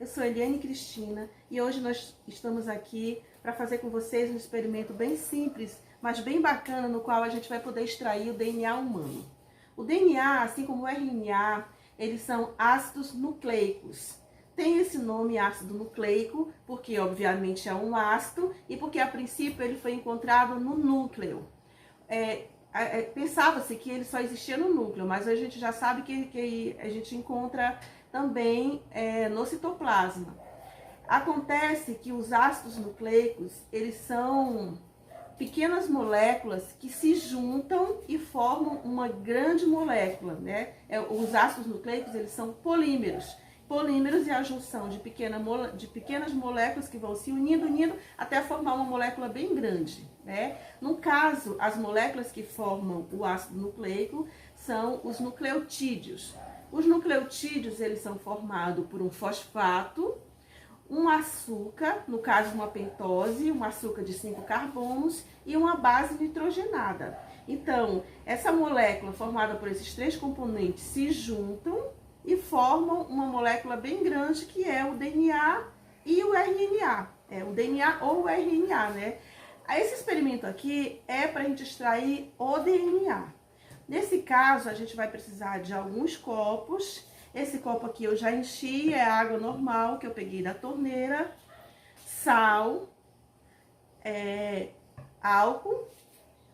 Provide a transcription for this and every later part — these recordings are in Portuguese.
Eu sou Eliane Cristina e hoje nós estamos aqui para fazer com vocês um experimento bem simples, mas bem bacana, no qual a gente vai poder extrair o DNA humano. O DNA, assim como o RNA, eles são ácidos nucleicos. Tem esse nome ácido nucleico porque, obviamente, é um ácido e porque, a princípio, ele foi encontrado no núcleo. Pensava-se que ele só existia no núcleo, mas a gente já sabe que a gente encontra também no citoplasma. Acontece que os ácidos nucleicos, eles são pequenas moléculas que se juntam e formam uma grande molécula, né? Os ácidos nucleicos, eles são polímeros. Polímeros é a junção de pequenas moléculas que vão se unindo até formar uma molécula bem grande, né? No caso, as moléculas que formam o ácido nucleico são os nucleotídeos. Os nucleotídeos, eles são formados por um fosfato, um açúcar, no caso uma pentose, um açúcar de 5 carbonos e uma base nitrogenada. Então, essa molécula formada por esses três componentes se juntam e formam uma molécula bem grande que é o DNA e o RNA. O DNA ou o RNA, né? Esse experimento aqui é para a gente extrair o DNA. Nesse caso, a gente vai precisar de alguns copos. Esse copo aqui eu já enchi, é água normal que eu peguei da torneira, sal, álcool,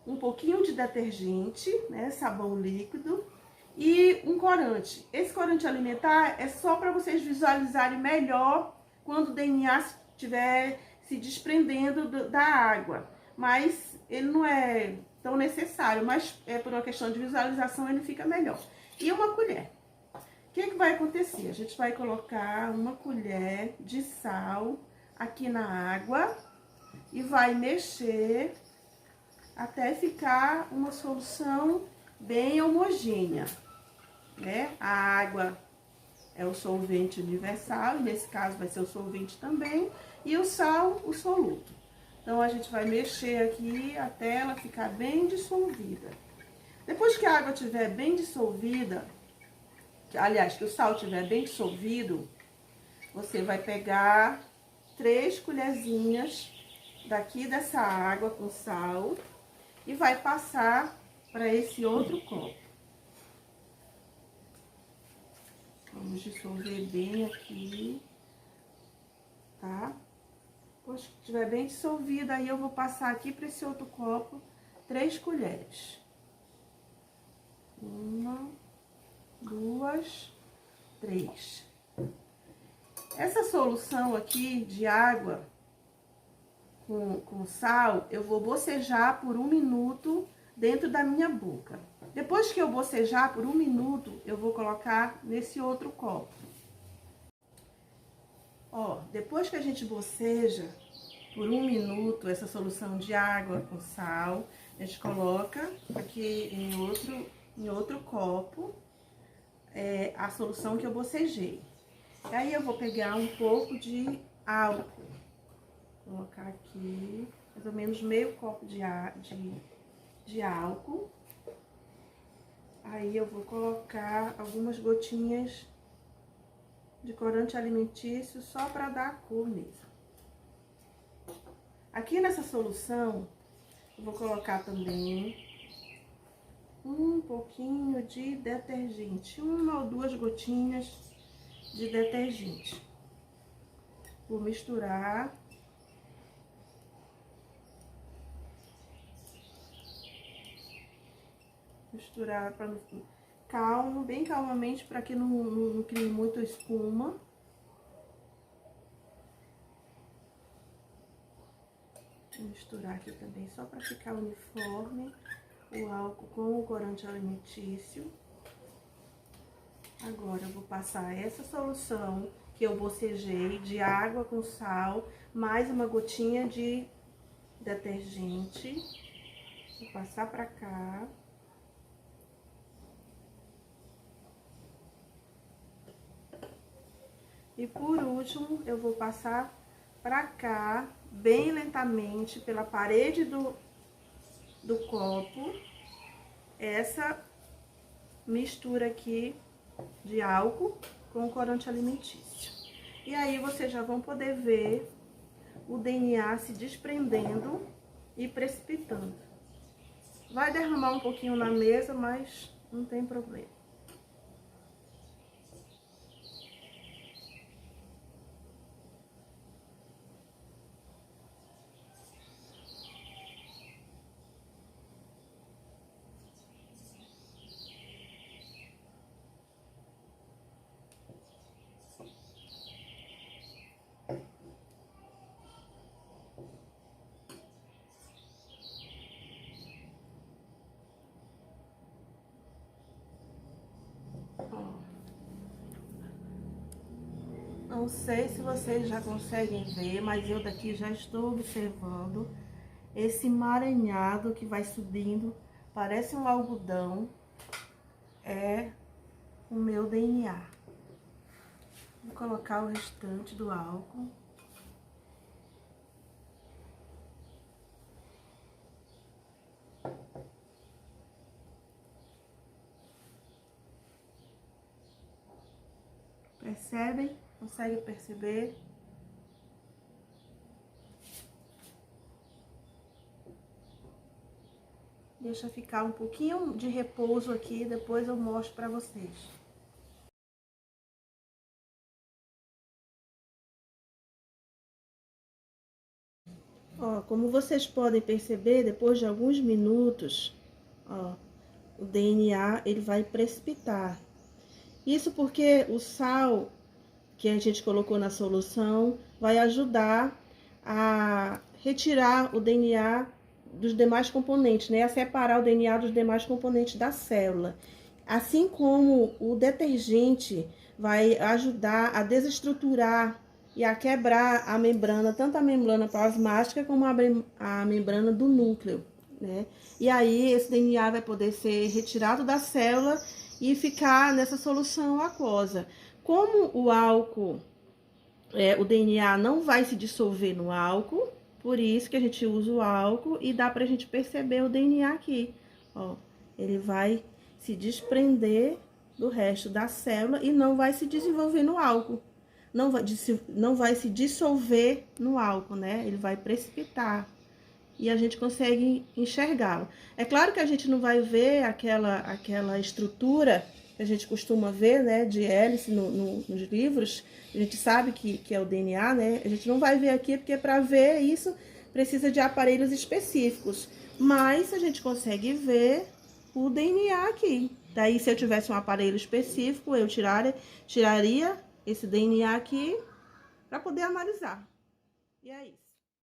um pouquinho de detergente, né, sabão líquido e um corante. Esse corante alimentar é só para vocês visualizarem melhor quando o DNA estiver se desprendendo da água, mas ele não é tão necessário, mas por uma questão de visualização ele fica melhor. E uma colher. O que vai acontecer? A gente vai colocar uma colher de sal aqui na água e vai mexer até ficar uma solução bem homogênea, né? A água é o solvente universal, e nesse caso vai ser o solvente também, e o sal, o soluto. Então, a gente vai mexer aqui até ela ficar bem dissolvida. Depois que a água estiver bem dissolvida, aliás, que o sal estiver bem dissolvido, você vai pegar 3 colherzinhas daqui dessa água com sal e vai passar para esse outro copo. Vamos dissolver bem aqui, tá? Depois que estiver bem dissolvida, aí eu vou passar aqui para esse outro copo 3 colheres. 1, 2, 3. Essa solução aqui de água com sal, eu vou bocejar por 1 minuto dentro da minha boca. Depois que eu bocejar por 1 minuto, eu vou colocar nesse outro copo. Ó, depois que a gente boceja por 1 minuto essa solução de água com sal, a gente coloca aqui em outro copo a solução que eu bocejei. E aí eu vou pegar um pouco de álcool, colocar aqui mais ou menos meio copo de álcool. Aí eu vou colocar algumas gotinhas de corante alimentício só para dar a cor mesmo. Aqui nessa solução eu vou colocar também um pouquinho de detergente, 1 ou 2 gotinhas de detergente. Vou misturar. Misturar bem calmamente, para que não crie muita espuma. Vou misturar aqui também, só para ficar uniforme, o álcool com o corante alimentício. Agora, eu vou passar essa solução que eu bocejei de água com sal, mais uma gotinha de detergente. Vou passar pra cá. E por último, eu vou passar pra cá, bem lentamente, pela parede do copo, essa mistura aqui de álcool com corante alimentício. E aí vocês já vão poder ver o DNA se desprendendo e precipitando. Vai derramar um pouquinho na mesa, mas não tem problema. Não sei se vocês já conseguem ver, mas eu daqui já estou observando esse emaranhado que vai subindo, parece um algodão, é o meu DNA. Vou colocar o restante do álcool. Percebem? Consegue perceber? Deixa ficar um pouquinho de repouso aqui, depois eu mostro para vocês. Ó, como vocês podem perceber, depois de alguns minutos, ó, o DNA ele vai precipitar. Isso porque o sal que a gente colocou na solução vai ajudar a retirar o DNA dos demais componentes, né? A separar o DNA dos demais componentes da célula. Assim como o detergente vai ajudar a desestruturar e a quebrar a membrana, tanto a membrana plasmática como a membrana do núcleo, né? E aí esse DNA vai poder ser retirado da célula e ficar nessa solução aquosa. Como o álcool, o DNA não vai se dissolver no álcool, por isso que a gente usa o álcool e dá pra gente perceber o DNA aqui, ó. Ele vai se desprender do resto da célula e não vai se desenvolver no álcool. Não vai se dissolver no álcool, né? Ele vai precipitar e a gente consegue enxergá-lo. É claro que a gente não vai ver aquela estrutura que a gente costuma ver, né, de hélice nos livros. A gente sabe que é o DNA, né? A gente não vai ver aqui porque para ver isso precisa de aparelhos específicos. Mas a gente consegue ver o DNA aqui. Daí, se eu tivesse um aparelho específico, eu tiraria esse DNA aqui para poder analisar. E é isso.